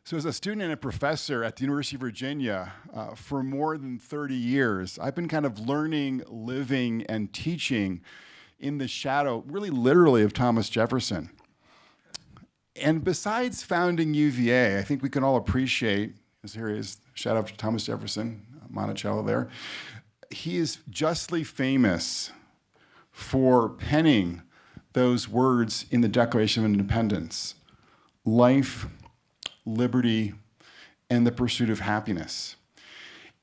So as a student and a professor at the University of Virginia for more than 30 years, I've been kind of learning, living, and teaching in the shadow, really literally, of Thomas Jefferson. And besides founding UVA, I think we can all appreciate, as here he is, shout out to Thomas Jefferson, Monticello there. He is justly famous for penning those words in the Declaration of Independence: life, liberty, and the pursuit of happiness.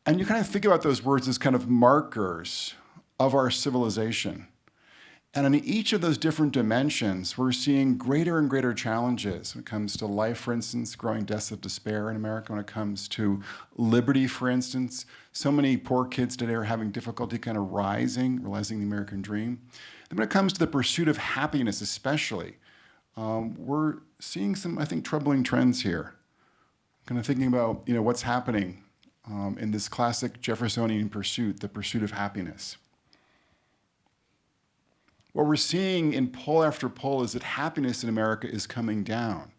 And you kind of think about those words as kind of markers of our civilization. And in each of those different dimensions, we're seeing greater and greater challenges. When it comes to life, for instance, growing deaths of despair in America. When it comes to liberty, for instance, so many poor kids today are having difficulty kind of realizing the American dream. And when it comes to the pursuit of happiness especially, we're seeing some, I think, troubling trends here. Kind of thinking about, what's happening in this classic Jeffersonian pursuit, the pursuit of happiness. What we're seeing in poll after poll is that happiness in America is coming down,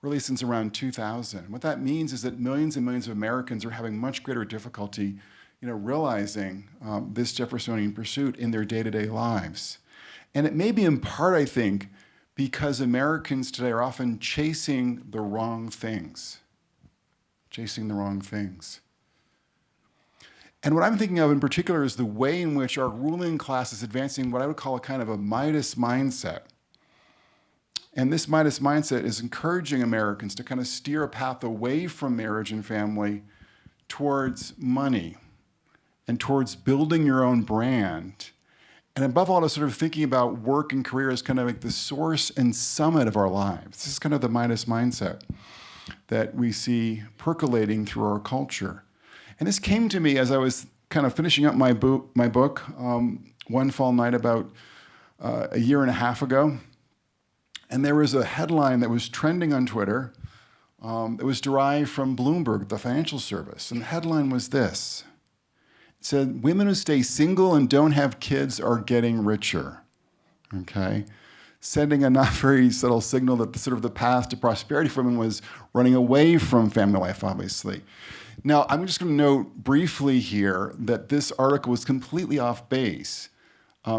really since around 2000. What that means is that millions and millions of Americans are having much greater difficulty, realizing this Jeffersonian pursuit in their day-to-day lives. And it may be in part, I think, because Americans today are often chasing the wrong things. And what I'm thinking of in particular is the way in which our ruling class is advancing what I would call a kind of a Midas mindset. And this Midas mindset is encouraging Americans to kind of steer a path away from marriage and family towards money and towards building your own brand. And above all, to sort of thinking about work and career as kind of like the source and summit of our lives. This is kind of the Midas mindset that we see percolating through our culture. And this came to me as I was kind of finishing up my book one fall night about a year and a half ago. And there was a headline that was trending on Twitter that was derived from Bloomberg, the financial service. And the headline was this. It said, "Women who stay single and don't have kids are getting richer." Okay? Sending a not very subtle signal that the path to prosperity for women was running away from family life, obviously. Now, I'm just going to note briefly here that this article was completely off base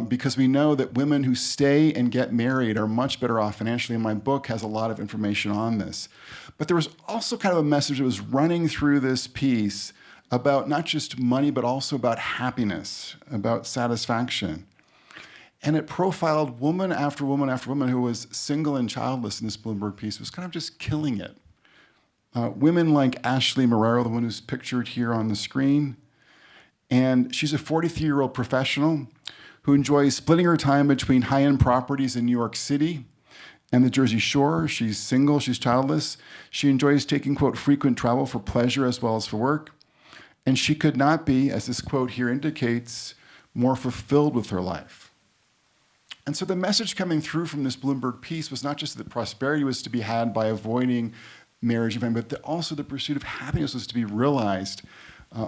because we know that women who stay and get married are much better off financially, and my book has a lot of information on this. But there was also kind of a message that was running through this piece about not just money, but also about happiness, about satisfaction. And it profiled woman after woman after woman who was single and childless in this Bloomberg piece, was kind of just killing it. Women like Ashley Marrero, the one who's pictured here on the screen. And she's a 43-year-old professional who enjoys splitting her time between high-end properties in New York City and the Jersey Shore. She's single, she's childless. She enjoys taking, quote, frequent travel for pleasure as well as for work. And she could not be, as this quote here indicates, more fulfilled with her life. And so the message coming through from this Bloomberg piece was not just that prosperity was to be had by avoiding marriage and family, but also the pursuit of happiness was to be realized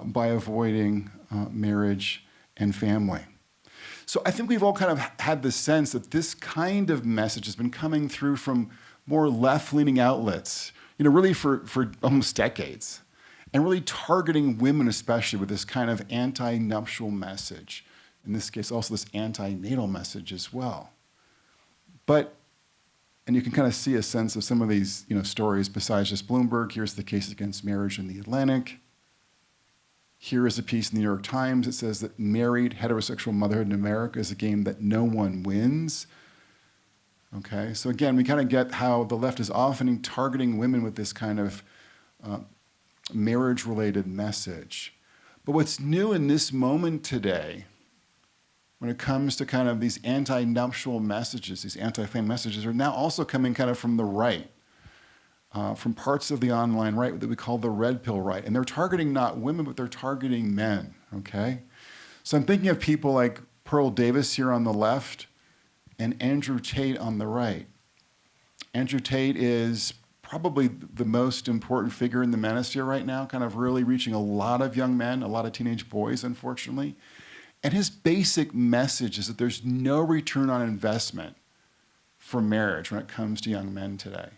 by avoiding marriage and family. So I think we've all kind of had the sense that this kind of message has been coming through from more left-leaning outlets, really for almost decades, and really targeting women especially with this kind of anti-nuptial message. In this case, also this anti-natal message as well. And you can kind of see a sense of some of these stories besides just Bloomberg. Here's the case against marriage in the Atlantic. Here is a piece in the New York Times that says that married heterosexual motherhood in America is a game that no one wins. Okay, so again, we kind of get how the left is often targeting women with this kind of marriage-related message. But what's new in this moment today, when it comes to kind of these anti-nuptial messages, these anti-family messages, are now also coming kind of from the right, from parts of the online right that we call the red pill right. And they're targeting not women, but they're targeting men, okay? So I'm thinking of people like Pearl Davis here on the left and Andrew Tate on the right. Andrew Tate is probably the most important figure in the manosphere right now, kind of really reaching a lot of young men, a lot of teenage boys, unfortunately. And his basic message is that there's no return on investment for marriage when it comes to young men today.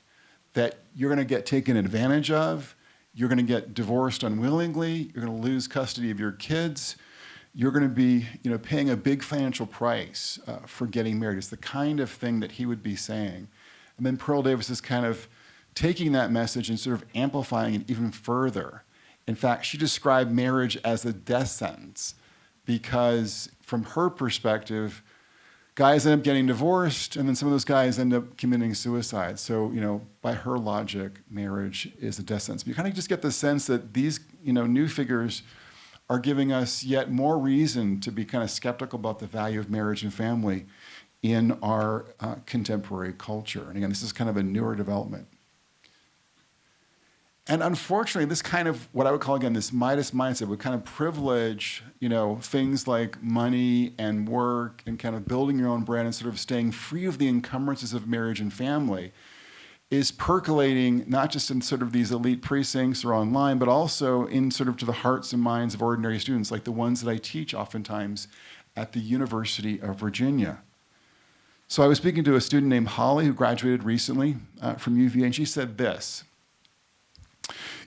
that you're going to get taken advantage of, you're going to get divorced unwillingly, you're going to lose custody of your kids, you're going to be paying a big financial price for getting married. It's the kind of thing that he would be saying. And then Pearl Davis is kind of taking that message and sort of amplifying it even further. In fact, she described marriage as a death sentence because from her perspective, guys end up getting divorced, and then some of those guys end up committing suicide. So, by her logic, marriage is a death sentence. But you kind of just get the sense that these, new figures are giving us yet more reason to be kind of skeptical about the value of marriage and family in our contemporary culture. And again, this is kind of a newer development. And unfortunately, this kind of, what I would call, again, this Midas mindset would kind of privilege, things like money and work and kind of building your own brand and sort of staying free of the encumbrances of marriage and family, is percolating not just in sort of these elite precincts or online, but also in sort of to the hearts and minds of ordinary students, like the ones that I teach oftentimes at the University of Virginia. So I was speaking to a student named Holly who graduated recently from UVA, and she said this: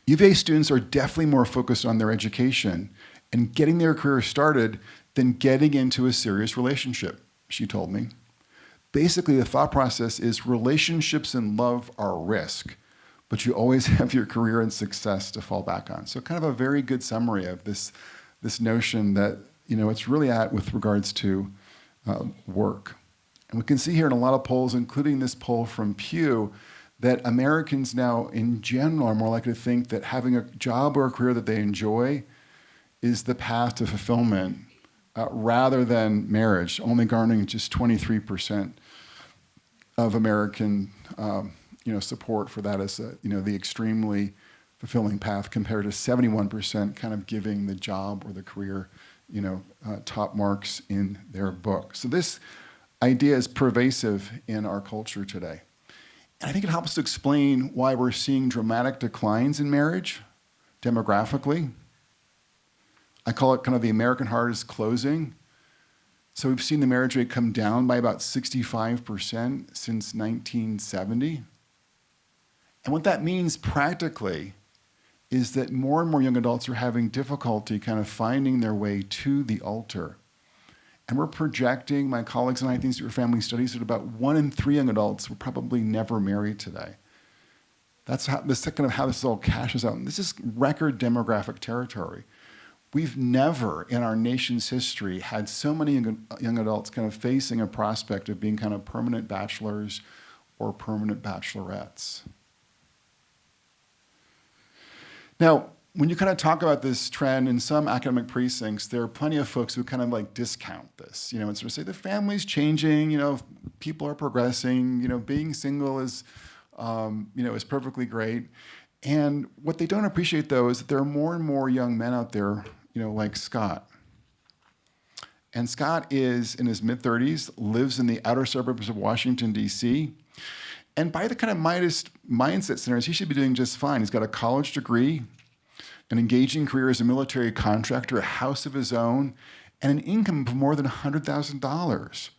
UVA students are definitely more focused on their education and getting their career started than getting into a serious relationship, she told me. Basically, the thought process is relationships and love are a risk, but you always have your career and success to fall back on. So kind of a very good summary of this notion that, it's really at with regards to work. And we can see here in a lot of polls, including this poll from Pew, that Americans now in general are more likely to think that having a job or a career that they enjoy is the path to fulfillment rather than marriage, only garnering just 23% of American support for that as the extremely fulfilling path, compared to 71% kind of giving the job or the career top marks in their book. So this idea is pervasive in our culture today. And I think it helps to explain why we're seeing dramatic declines in marriage demographically. I call it kind of the American heart is closing. So we've seen the marriage rate come down by about 65% since 1970. And what that means practically is that more and more young adults are having difficulty kind of finding their way to the altar. And we're projecting, my colleagues and I, things through family studies, that about 1 in 3 young adults will probably never marry today. That's kind of how this all cashes out. And this is record demographic territory. We've never in our nation's history had so many young adults kind of facing a prospect of being kind of permanent bachelors or permanent bachelorettes. Now, when you kind of talk about this trend in some academic precincts, there are plenty of folks who kind of like discount this, and sort of say the family's changing, people are progressing, being single is, is perfectly great. And what they don't appreciate, though, is that there are more and more young men out there, like Scott. And Scott is in his mid-30s, lives in the outer suburbs of Washington, D.C., and by the kind of Midas mindset scenarios, he should be doing just fine. He's got a college degree, an engaging career as a military contractor, a house of his own, and an income of more than $100,000.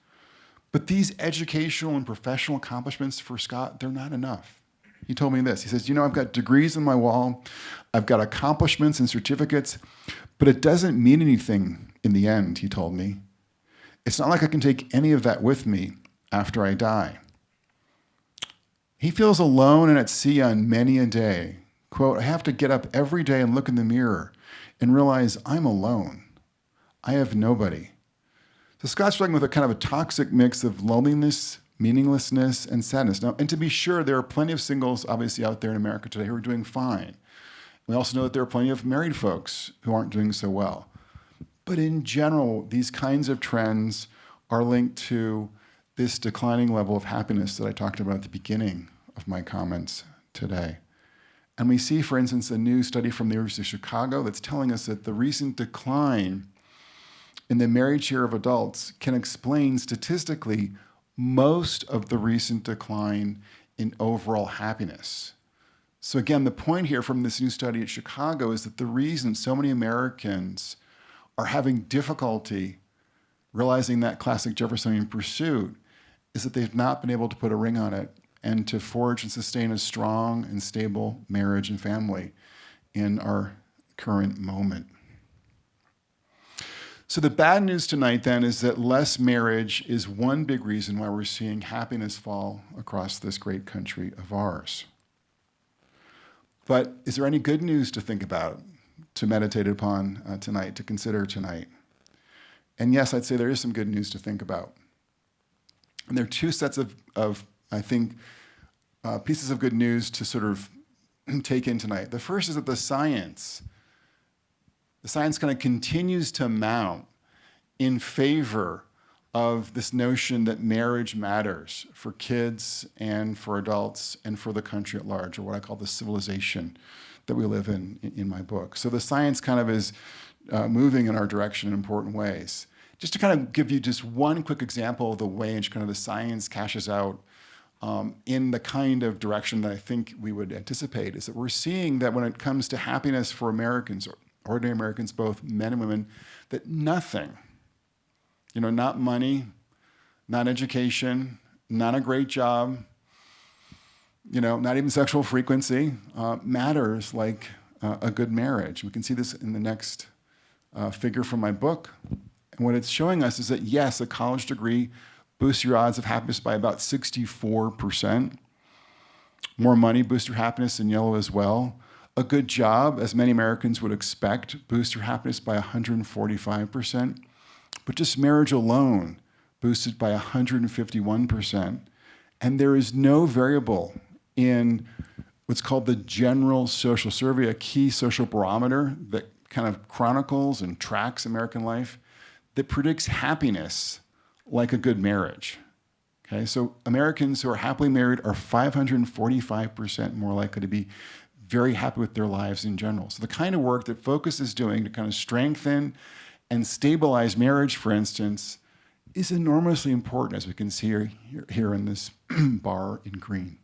But these educational and professional accomplishments for Scott, they're not enough. He told me this. He says, I've got degrees on my wall, I've got accomplishments and certificates, but it doesn't mean anything in the end, he told me. It's not like I can take any of that with me after I die. He feels alone and at sea on many a day. Quote, I have to get up every day and look in the mirror and realize I'm alone. I have nobody. So Scott's struggling with a kind of a toxic mix of loneliness, meaninglessness, and sadness. Now, and to be sure, there are plenty of singles obviously out there in America today who are doing fine. We also know that there are plenty of married folks who aren't doing so well. But in general, these kinds of trends are linked to this declining level of happiness that I talked about at the beginning of my comments today. And we see, for instance, a new study from the University of Chicago that's telling us that the recent decline in the married share of adults can explain statistically most of the recent decline in overall happiness. So again, the point here from this new study at Chicago is that the reason so many Americans are having difficulty realizing that classic Jeffersonian pursuit is that they've not been able to put a ring on it and to forge and sustain a strong and stable marriage and family in our current moment. So the bad news tonight then is that less marriage is one big reason why we're seeing happiness fall across this great country of ours. But is there any good news to think about, to meditate upon tonight, to consider tonight? And yes, I'd say there is some good news to think about. And there are two sets of I think, pieces of good news to sort of take in tonight. The first is that the science kind of continues to mount in favor of this notion that marriage matters for kids and for adults and for the country at large, or what I call the civilization that we live in my book. So the science kind of is moving in our direction in important ways. Just to kind of give you just one quick example of the way in which kind of the science cashes out in the kind of direction that I think we would anticipate, is that we're seeing that when it comes to happiness for Americans, or ordinary Americans, both men and women, that nothing, not money, not education, not a great job, not even sexual frequency, matters like a good marriage. We can see this in the next figure from my book. And what it's showing us is that, yes, a college degree boosts your odds of happiness by about 64%. More money boosts your happiness in yellow as well. A good job, as many Americans would expect, boosts your happiness by 145%. But just marriage alone boosted by 151%. And there is no variable in what's called the General Social Survey, a key social barometer that kind of chronicles and tracks American life, that predicts happiness like a good marriage. Okay, so Americans who are happily married are 545% more likely to be very happy with their lives in general. So the kind of work that Focus is doing to kind of strengthen and stabilize marriage, for instance, is enormously important, as we can see here in this bar in green.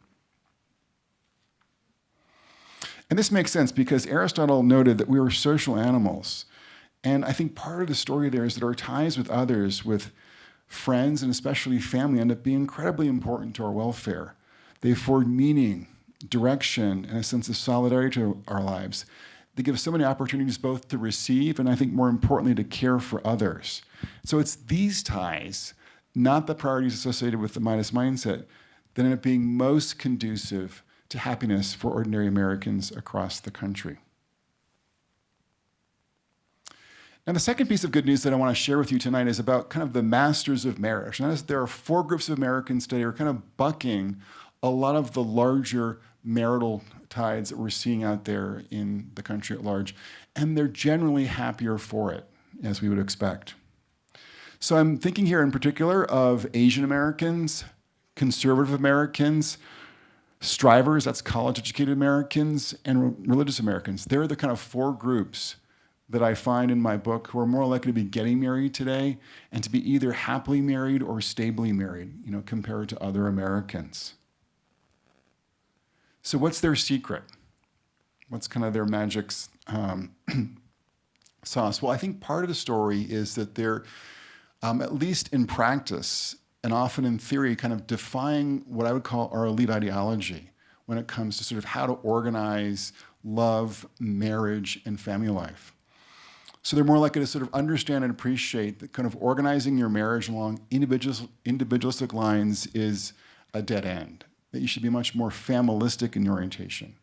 And this makes sense because Aristotle noted that we were social animals. And I think part of the story there is that our ties with others, with friends and especially family, end up being incredibly important to our welfare. They afford meaning, direction, and a sense of solidarity to our lives. They give us so many opportunities both to receive and, I think more importantly, to care for others. So it's these ties, not the priorities associated with the Midas mindset, that end up being most conducive to happiness for ordinary Americans across the country. Now, the second piece of good news that I want to share with you tonight is about kind of the masters of marriage. And that is, there are 4 groups of Americans today who are kind of bucking a lot of the larger marital tides that we're seeing out there in the country at large. And they're generally happier for it, as we would expect. So I'm thinking here in particular of Asian Americans, conservative Americans, strivers, that's college-educated Americans, and religious Americans. They're the kind of 4 groups that I find in my book who are more likely to be getting married today and to be either happily married or stably married, compared to other Americans. So what's their secret? What's kind of their magic sauce? Well, I think part of the story is that they're, at least in practice and often in theory, kind of defying what I would call our elite ideology when it comes to sort of how to organize love, marriage, and family life. So they're more likely to sort of understand and appreciate that kind of organizing your marriage along individualistic lines is a dead end, that you should be much more familistic in your orientation.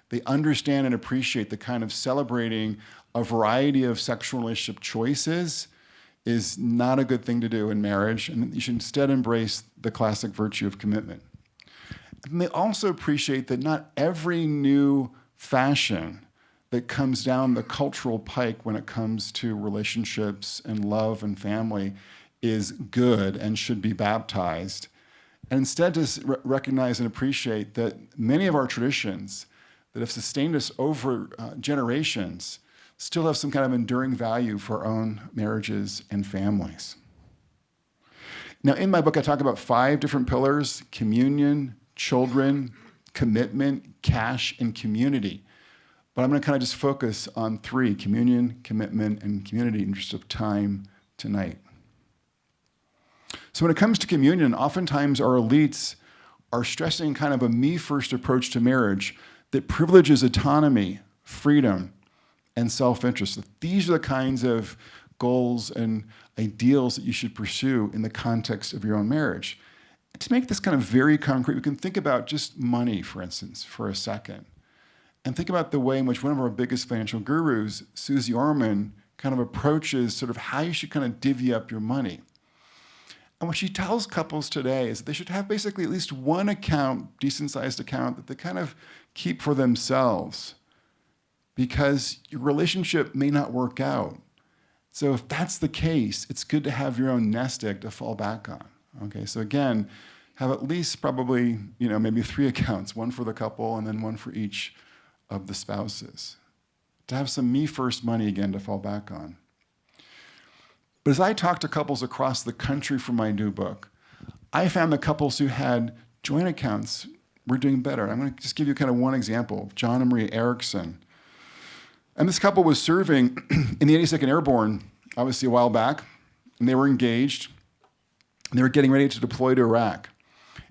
They understand and appreciate the kind of celebrating a variety of sexual relationship choices is not a good thing to do in marriage, and you should instead embrace the classic virtue of commitment. And they also appreciate that not every new fashion that comes down the cultural pike when it comes to relationships and love and family is good and should be baptized. And instead to recognize and appreciate that many of our traditions that have sustained us over generations still have some kind of enduring value for our own marriages and families. Now, in my book, I talk about 5 different pillars: communion, children, commitment, cash, and community. But I'm going to kind of just focus on 3, communion, commitment, and community, in interest of time tonight. So when it comes to communion, oftentimes our elites are stressing kind of a me-first approach to marriage that privileges autonomy, freedom, and self-interest. These are the kinds of goals and ideals that you should pursue in the context of your own marriage. To make this kind of very concrete, we can think about just money, for instance, for a second. And think about the way in which one of our biggest financial gurus, Susie Orman, kind of approaches sort of how you should kind of divvy up your money. And what she tells couples today is that they should have basically at least one account, decent-sized account, that they kind of keep for themselves, because your relationship may not work out. So if that's the case, it's good to have your own nest egg to fall back on. Okay, so again, have at least probably, maybe 3 accounts, one for the couple and then one for each of the spouses. To have some me-first money again to fall back on. But as I talked to couples across the country for my new book, I found the couples who had joint accounts were doing better. I'm going to just give you kind of one example, John and Maria Erickson. And this couple was serving in the 82nd Airborne, obviously a while back, and they were engaged. And they were getting ready to deploy to Iraq.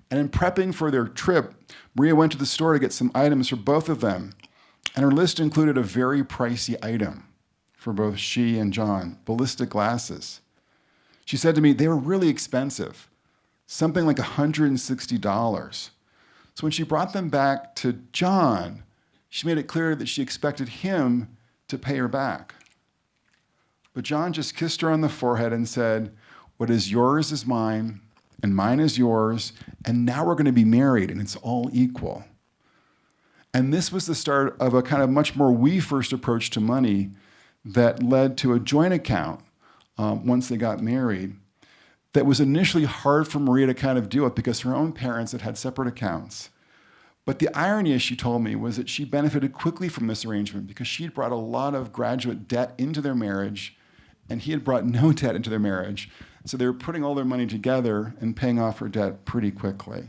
And in prepping for their trip, Maria went to the store to get some items for both of them. And her list included a very pricey item for both she and John, ballistic glasses. She said to me, they were really expensive, something like $160. So when she brought them back to John, she made it clear that she expected him to pay her back. But John just kissed her on the forehead and said, what is yours is mine, and mine is yours, and now we're going to be married, and it's all equal. And this was the start of a kind of much more we-first approach to money that led to a joint account once they got married that was initially hard for Maria to kind of deal with because her own parents had separate accounts. But the irony, as she told me, was that she benefited quickly from this arrangement because she had brought a lot of graduate debt into their marriage, and he had brought no debt into their marriage. So they were putting all their money together and paying off her debt pretty quickly.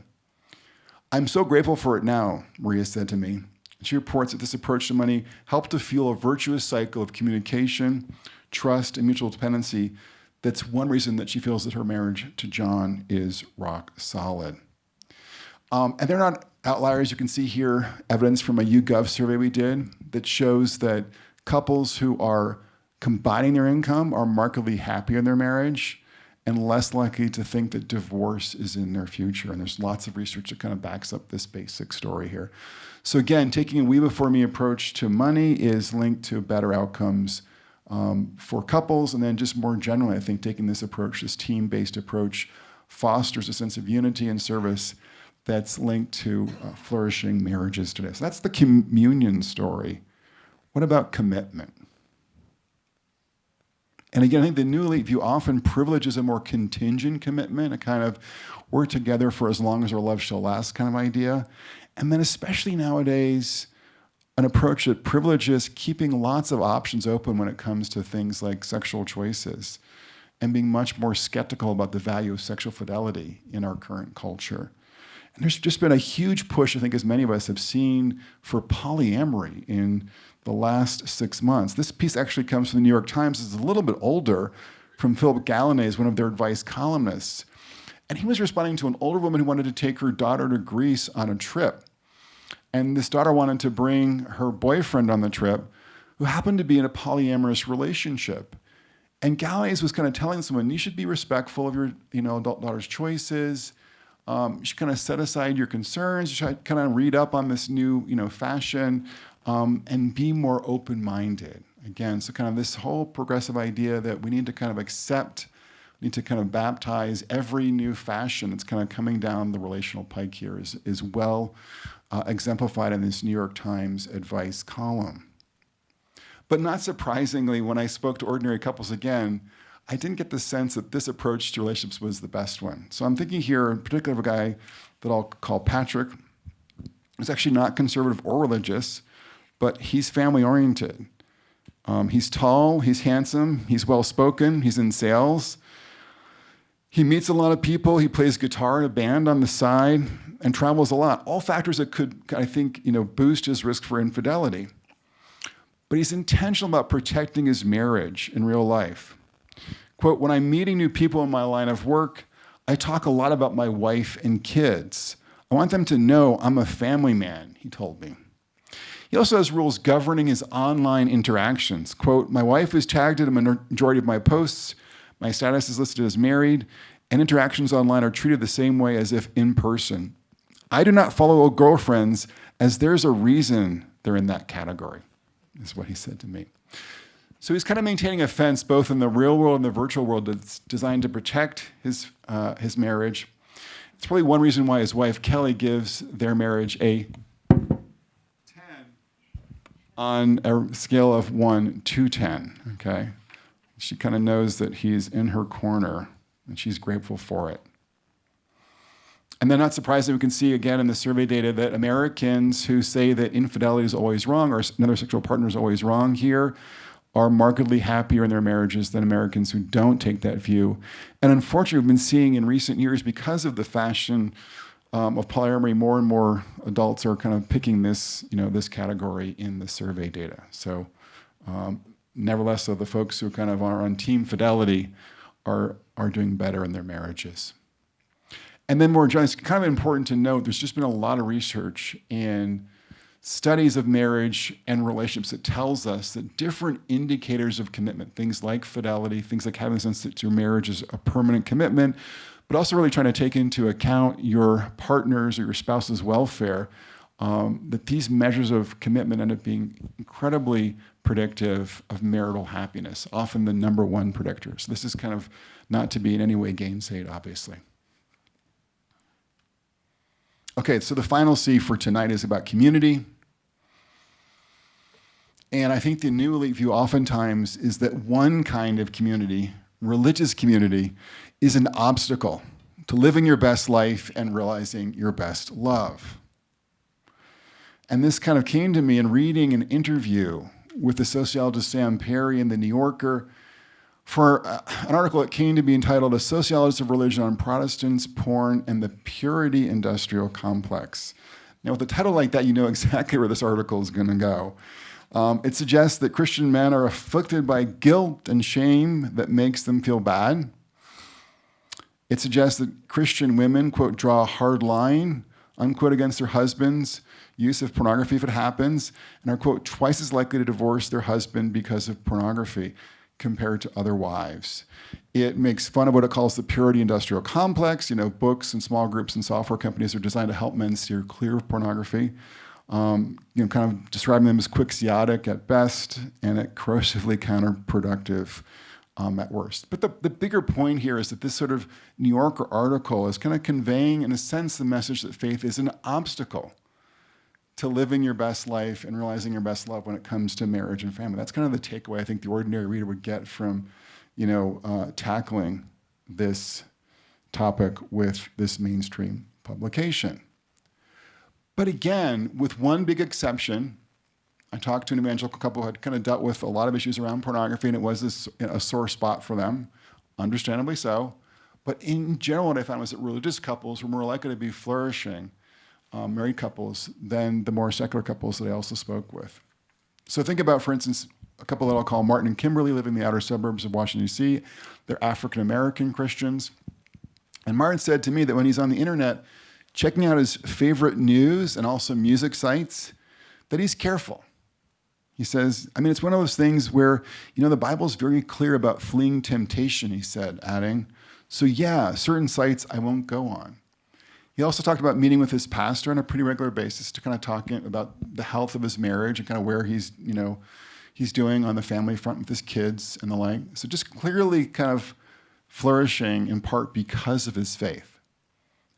I'm so grateful for it now, Maria said to me. She reports that this approach to money helped to fuel a virtuous cycle of communication, trust, and mutual dependency. That's one reason that she feels that her marriage to John is rock solid. And they're not outliers. You can see here evidence from a YouGov survey we did that shows that couples who are combining their income are markedly happier in their marriage and less likely to think that divorce is in their future. And there's lots of research that kind of backs up this basic story here. So again, taking a we before me approach to money is linked to better outcomes for couples. And then just more generally, I think taking this approach, this team-based approach, fosters a sense of unity and service that's linked to flourishing marriages today. So that's the communion story. What about commitment? And again, I think the New Elite view often privileges a more contingent commitment, a kind of we're together for as long as our love shall last kind of idea. And then especially nowadays, an approach that privileges keeping lots of options open when it comes to things like sexual choices and being much more skeptical about the value of sexual fidelity in our current culture. And there's just been a huge push, I think, as many of us have seen, for polyamory in the last 6 months. This piece actually comes from the New York Times. It's a little bit older, from Philip Gallanes, one of their advice columnists. And he was responding to an older woman who wanted to take her daughter to Greece on a trip. And this daughter wanted to bring her boyfriend on the trip, who happened to be in a polyamorous relationship. And Gallanes was kind of telling someone, you should be respectful of your adult daughter's choices. You should kind of set aside your concerns. You should kind of read up on this new fashion and be more open-minded. Again, so kind of this whole progressive idea that we need to kind of accept, we need to kind of baptize every new fashion that's kind of coming down the relational pike here is well exemplified in this New York Times advice column. But not surprisingly, when I spoke to ordinary couples again, I didn't get the sense that this approach to relationships was the best one. So I'm thinking here in particular of a guy that I'll call Patrick, who's actually not conservative or religious, but he's family-oriented. He's tall, he's handsome, he's well-spoken, he's in sales. He meets a lot of people, he plays guitar in a band on the side, and travels a lot. All factors that could, I think, boost his risk for infidelity. But he's intentional about protecting his marriage in real life. Quote, when I'm meeting new people in my line of work, I talk a lot about my wife and kids. I want them to know I'm a family man, he told me. He also has rules governing his online interactions. Quote, my wife is tagged in a majority of my posts. My status is listed as married, and interactions online are treated the same way as if in person. I do not follow old girlfriends as there's a reason they're in that category, is what he said to me. So he's kind of maintaining a fence both in the real world and the virtual world that's designed to protect his marriage. It's probably one reason why his wife, Kelly, gives their marriage a 10 on a scale of 1 to 10, okay? She kind of knows that he's in her corner, and she's grateful for it. And then not surprisingly, we can see again in the survey data that Americans who say that infidelity is always wrong or another sexual partner is always wrong here are markedly happier in their marriages than Americans who don't take that view. And unfortunately, we've been seeing in recent years, because of the fashion of polyamory, more and more adults are kind of picking this, this category in the survey data. So nevertheless, so the folks who kind of are on team fidelity are doing better in their marriages. And then more generally, it's kind of important to note, there's just been a lot of research and studies of marriage and relationships that tells us that different indicators of commitment, things like fidelity, things like having the sense that your marriage is a permanent commitment, but also really trying to take into account your partner's or your spouse's welfare, that these measures of commitment end up being incredibly predictive of marital happiness, often the number one predictor. So this is kind of not to be in any way gainsaid, obviously. Okay, so the final C for tonight is about community. And I think the New Elite view oftentimes is that one kind of community, religious community, is an obstacle to living your best life and realizing your best love. And this kind of came to me in reading an interview with the sociologist Sam Perry in The New Yorker for an article that came to be entitled A Sociologist of Religion on Protestants, Porn, and the Purity Industrial Complex. Now, with a title like that, you know exactly where this article is going to go. It suggests that Christian men are afflicted by guilt and shame that makes them feel bad. It suggests that Christian women, quote, draw a hard line, unquote, against their husbands' use of pornography if it happens, and are, quote, twice as likely to divorce their husband because of pornography compared to other wives. It makes fun of what it calls the purity industrial complex. Books and small groups and software companies are designed to help men steer clear of pornography. Kind of describing them as quixotic at best and at corrosively counterproductive at worst. But the bigger point here is that this sort of New Yorker article is kind of conveying, in a sense, the message that faith is an obstacle to living your best life and realizing your best love when it comes to marriage and family. That's kind of the takeaway I think the ordinary reader would get from, tackling this topic with this mainstream publication. But again, with one big exception, I talked to an evangelical couple who had kind of dealt with a lot of issues around pornography, and it was a sore spot for them, understandably so. But in general, what I found was that religious couples were more likely to be flourishing, married couples, than the more secular couples that I also spoke with. So think about, for instance, a couple that I'll call Martin and Kimberly live in the outer suburbs of Washington, D.C. They're African-American Christians. And Martin said to me that when he's on the internet, checking out his favorite news and also music sites, that he's careful. He says, it's one of those things where, the Bible's very clear about fleeing temptation, he said, adding, so yeah, certain sites I won't go on. He also talked about meeting with his pastor on a pretty regular basis to kind of talk about the health of his marriage and kind of where he's doing on the family front with his kids and the like. So just clearly kind of flourishing in part because of his faith.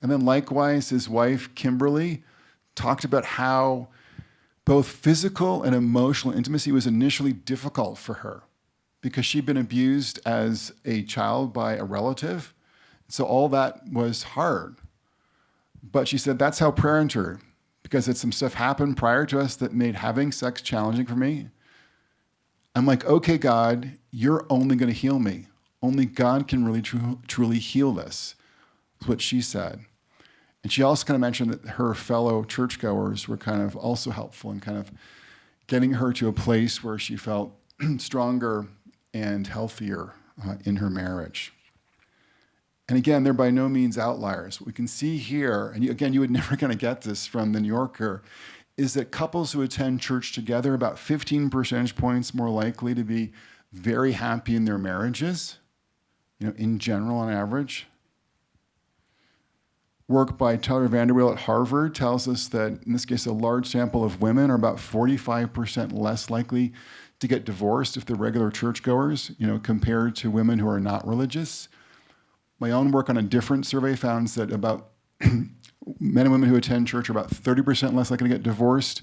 And then likewise, his wife, Kimberly, talked about how both physical and emotional intimacy was initially difficult for her because she'd been abused as a child by a relative. So all that was hard. But she said, that's how prayer entered, because some stuff happened prior to us that made having sex challenging for me. I'm like, okay, God, you're only going to heal me. Only God can really truly heal this, is what she said. And she also kind of mentioned that her fellow churchgoers were kind of also helpful in kind of getting her to a place where she felt stronger and healthier in her marriage. And again, they're by no means outliers. What we can see here, and again, you would never kind of get this from the New Yorker, is that couples who attend church together are about 15 percentage points more likely to be very happy in their marriages, in general, on average. Work by Tyler Vanderweel at Harvard tells us that, in this case, a large sample of women are about 45% less likely to get divorced if they're regular churchgoers, compared to women who are not religious. My own work on a different survey found that about men and women who attend church are about 30% less likely to get divorced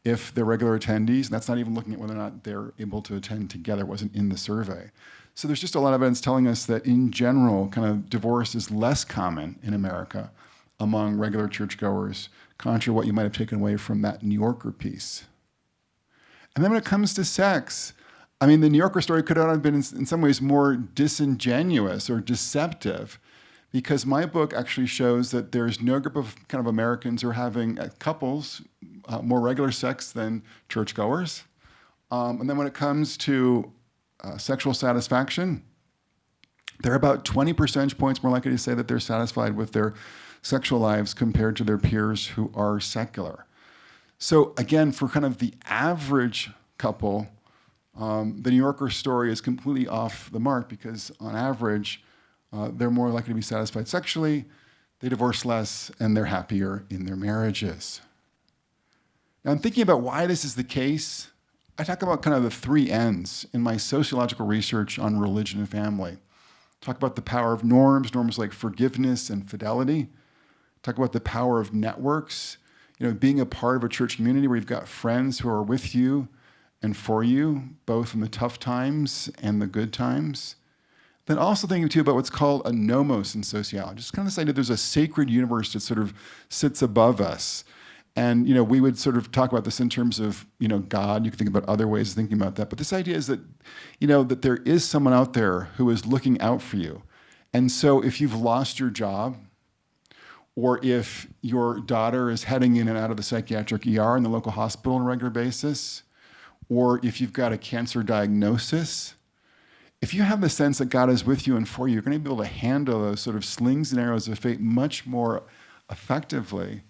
if they're regular attendees. And that's not even looking at whether or not they're able to attend together. It wasn't in the survey. So there's just a lot of evidence telling us that in general, kind of divorce is less common in America among regular churchgoers, contrary to what you might have taken away from that New Yorker piece. And then when it comes to sex, the New Yorker story could have been in some ways more disingenuous or deceptive, because my book actually shows that there's no group of kind of Americans who are having couples more regular sex than churchgoers. And then when it comes to sexual satisfaction, they're about 20 percentage points more likely to say that they're satisfied with their sexual lives compared to their peers who are secular. So again, for kind of the average couple, the New Yorker story is completely off the mark, because on average, they're more likely to be satisfied sexually, they divorce less, and they're happier in their marriages. Now, in thinking about why this is the case, I talk about kind of the three N's in my sociological research on religion and family. Talk about the power of norms like forgiveness and fidelity. Talk about the power of networks, being a part of a church community where you've got friends who are with you and for you, both in the tough times and the good times. Then also thinking too about what's called a nomos in sociology. Just kind of this idea there's a sacred universe that sort of sits above us. And we would sort of talk about this in terms of God. You can think about other ways of thinking about that. But this idea is that that there is someone out there who is looking out for you. And so if you've lost your job, or if your daughter is heading in and out of the psychiatric ER in the local hospital on a regular basis, or if you've got a cancer diagnosis, if you have the sense that God is with you and for you, you're going to be able to handle those sort of slings and arrows of fate much more effectively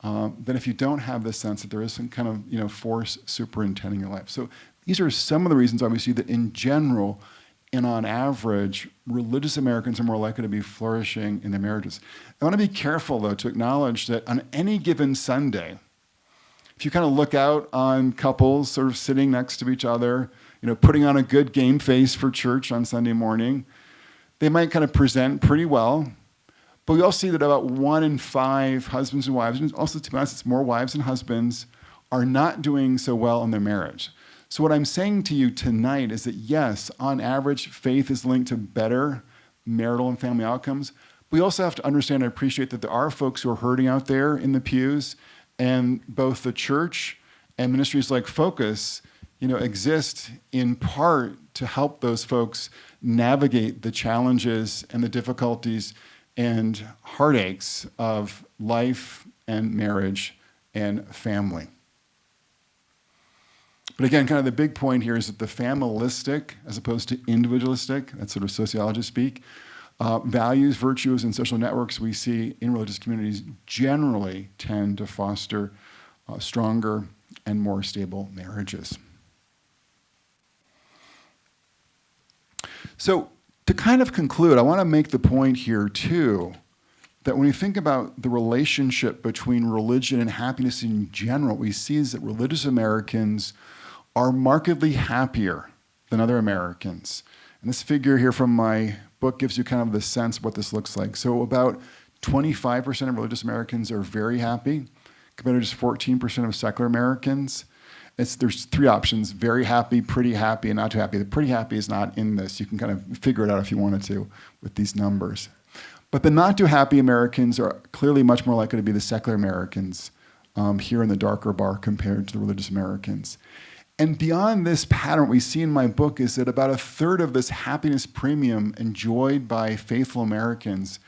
than if you don't have the sense that there is some kind of force superintending your life. So these are some of the reasons why we see that in general and on average, religious Americans are more likely to be flourishing in their marriages. I want to be careful, though, to acknowledge that on any given Sunday, if you kind of look out on couples sort of sitting next to each other, putting on a good game face for church on Sunday morning, they might kind of present pretty well. But we also see that about 1 in 5 husbands and wives, and also, to be honest, it's more wives than husbands, are not doing so well in their marriage. So what I'm saying to you tonight is that yes, on average, faith is linked to better marital and family outcomes. We also have to understand and appreciate that there are folks who are hurting out there in the pews, and both the church and ministries like Focus, exist in part to help those folks navigate the challenges and the difficulties and heartaches of life and marriage and family. But again, kind of the big point here is that the familistic, as opposed to individualistic, that's sort of sociologists speak, values, virtues, and social networks we see in religious communities generally tend to foster stronger and more stable marriages. So to kind of conclude, I want to make the point here too, that when we think about the relationship between religion and happiness in general, what we see is that religious Americans are markedly happier than other Americans. And this figure here from my book gives you kind of the sense of what this looks like. So about 25% of religious Americans are very happy, compared to just 14% of secular Americans. There's 3 options: very happy, pretty happy, and not too happy. The pretty happy is not in this. You can kind of figure it out if you wanted to with these numbers. But the not too happy Americans are clearly much more likely to be the secular Americans here in the darker bar compared to the religious Americans. And beyond this pattern, what we see in my book is that about 1/3 of this happiness premium enjoyed by faithful Americans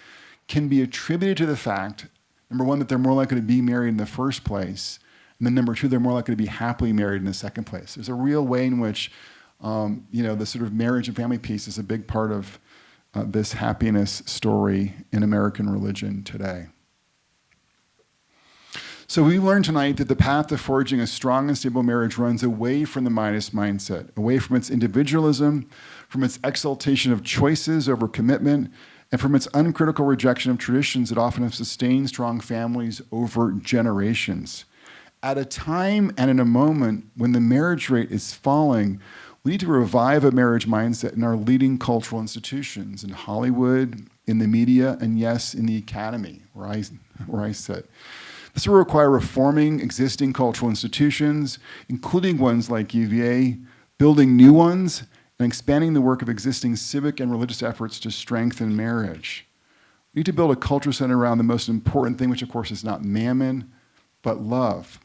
can be attributed to the fact, number one, that they're more likely to be married in the first place, and then number 2, they're more likely to be happily married in the second place. There's a real way in which, the sort of marriage and family piece is a big part of this happiness story in American religion today. So we learned tonight that the path to forging a strong and stable marriage runs away from the Midas mindset, away from its individualism, from its exaltation of choices over commitment, and from its uncritical rejection of traditions that often have sustained strong families over generations. At a time and in a moment when the marriage rate is falling, we need to revive a marriage mindset in our leading cultural institutions, in Hollywood, in the media, and yes, in the academy, where I sit. This will require reforming existing cultural institutions, including ones like UVA, building new ones, and expanding the work of existing civic and religious efforts to strengthen marriage. We need to build a culture centered around the most important thing, which of course is not mammon, but love.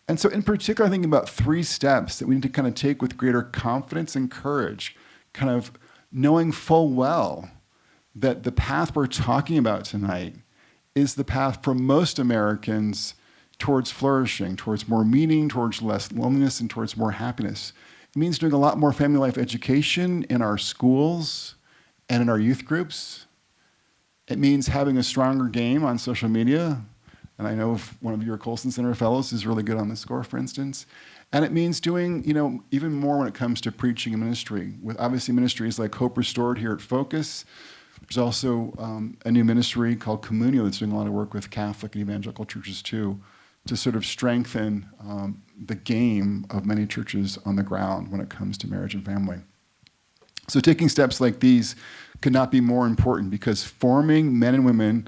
And so in particular, I'm thinking about 3 steps that we need to kind of take with greater confidence and courage, kind of knowing full well that the path we're talking about tonight is the path for most Americans towards flourishing, towards more meaning, towards less loneliness, and towards more happiness. It means doing a lot more family life education in our schools and in our youth groups. It means having a stronger game on social media. And I know one of your Colson Center fellows is really good on this score, for instance. And it means doing, even more when it comes to preaching and ministry, with obviously ministries like Hope Restored here at Focus. There's also a new ministry called Communio that's doing a lot of work with Catholic and evangelical churches too, to sort of strengthen the game of many churches on the ground when it comes to marriage and family. So taking steps like these could not be more important, because forming men and women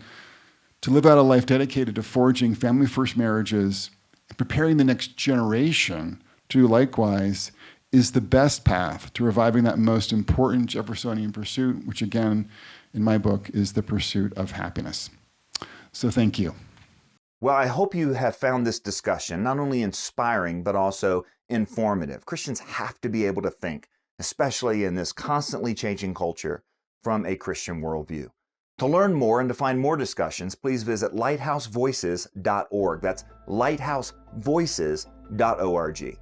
to live out a life dedicated to forging family-first marriages and preparing the next generation to do likewise is the best path to reviving that most important Jeffersonian pursuit, which again, in my book, is the pursuit of happiness. So thank you. Well, I hope you have found this discussion not only inspiring, but also informative. Christians have to be able to think, especially in this constantly changing culture, from a Christian worldview. To learn more and to find more discussions, please visit lighthousevoices.org. That's lighthousevoices.org.